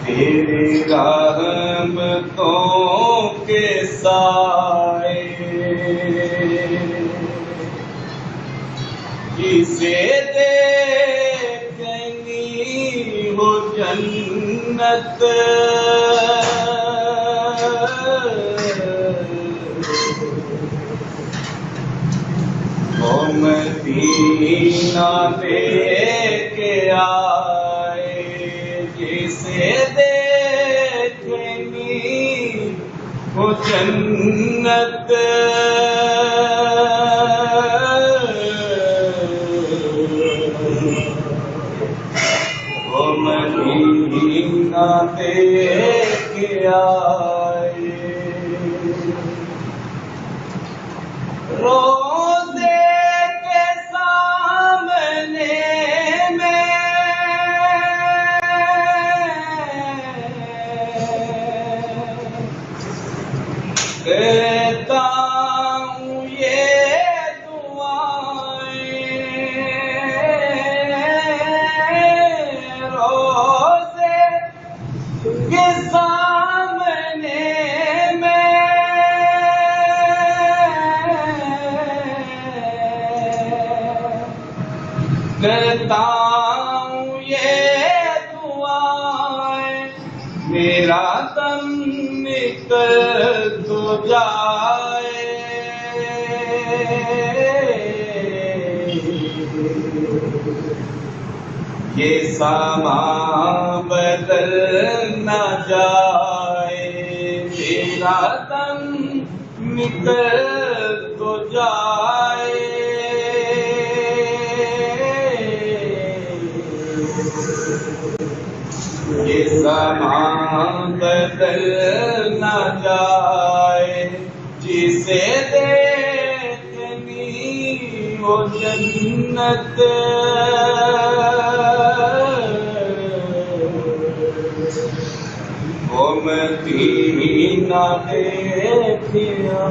तेरे रहमतों के साए जिसे देखनी हो जन्नत वो मदीना लेके आए जिसे देखनी हो जन्नत वो मदीना लेके आए रोज़े के सामने में देता हूँ ये दुआएं रोज़े के सामने करता हूँ ये दुआएं मेरा दम निकल तो जाए ये समा बदल न जाए मेरा दम निकल तो जाए ये समा बदल न जाए जिसे देखनी हो जन्नत वो मदीना देखिया।